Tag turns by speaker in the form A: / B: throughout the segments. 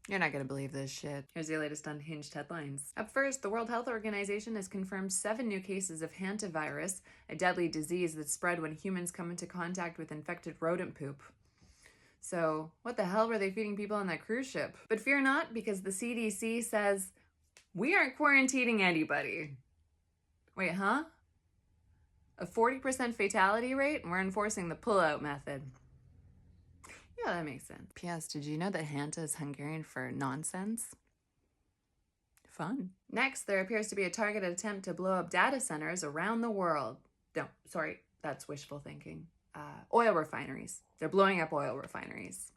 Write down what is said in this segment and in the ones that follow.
A: You're not going to believe this shit. Here's your latest unhinged headlines. Up first, the World Health Organization has confirmed 7 new cases of hantavirus, a deadly disease that's spread when humans come into contact with infected rodent poop. So, what the hell were they feeding people on that cruise ship? But fear not, because the CDC says, we aren't quarantining anybody. Wait, huh? A 40% fatality rate, and we're enforcing the pull-out method. Yeah, that makes sense. P.S. Did you know that Hanta is Hungarian for nonsense? Fun. Next, there appears to be a targeted attempt to blow up data centers around the world. No, sorry, that's wishful thinking. Oil refineries. They're blowing up oil refineries.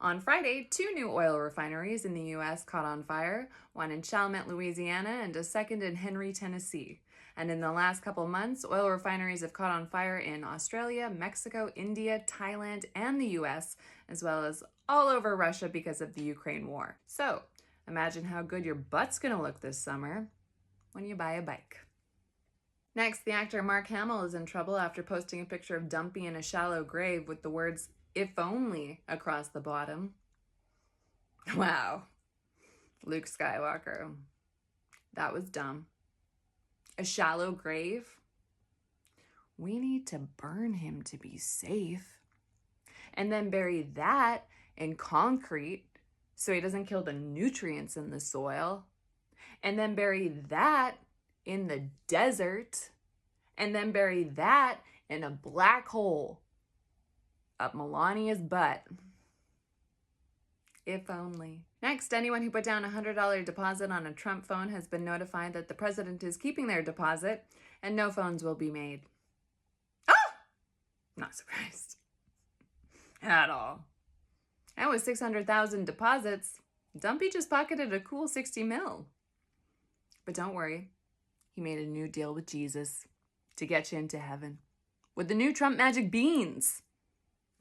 A: On Friday, 2 new oil refineries in the U.S. caught on fire, one in Chalmette, Louisiana, and a second in Henry, Tennessee. And in the last couple months, oil refineries have caught on fire in Australia, Mexico, India, Thailand, and the U.S., as well as all over Russia because of the Ukraine war. So, imagine how good your butt's gonna look this summer when you buy a bike. Next, the actor Mark Hamill is in trouble after posting a picture of Dumpy in a shallow grave with the words, "if only," across the bottom. Wow. Luke Skywalker. That was dumb. A shallow grave? We need to burn him to be safe. And then bury that in concrete so he doesn't kill the nutrients in the soil. And then bury that in the desert. And then bury that in a black hole up Melania's butt. If only. Next, anyone who put down a $100 deposit on a Trump phone has been notified that the president is keeping their deposit and no phones will be made. Ah! Not surprised. At all. And with 600,000 deposits, Dumpy just pocketed a cool 60 mil. But don't worry, he made a new deal with Jesus to get you into heaven with the new Trump Magic Beans.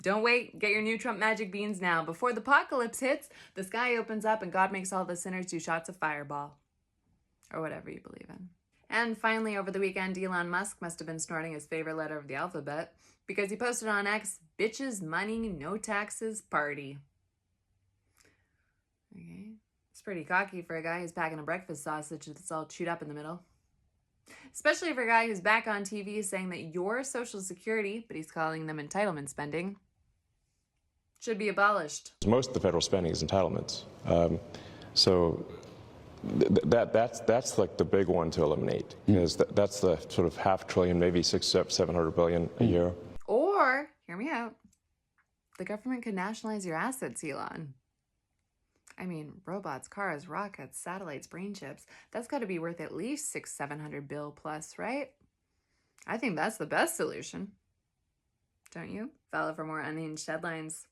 A: Don't wait, get your new Trump Magic Beans now. Before the apocalypse hits, the sky opens up and God makes all the sinners do shots of fireball. Or whatever you believe in. And finally, over the weekend, Elon Musk must have been snorting his favorite letter of the alphabet because he posted on X, "Bitches, money, no taxes, party." Okay, it's pretty cocky for a guy who's packing a breakfast sausage that's all chewed up in the middle. Especially for a guy who's back on TV saying that your Social Security, but he's calling them entitlement spending, should be abolished.
B: Most of the federal spending is entitlements. That's like the big one to eliminate, because that's the sort of $500 billion, maybe $700 billion a year.
A: Or, hear me out, the government could nationalize your assets, Elon. I mean, robots, cars, rockets, satellites, brain chips, that's got to be worth at least $600-700 billion plus, right? I think that's the best solution. Don't you? Follow for more unhinged headlines.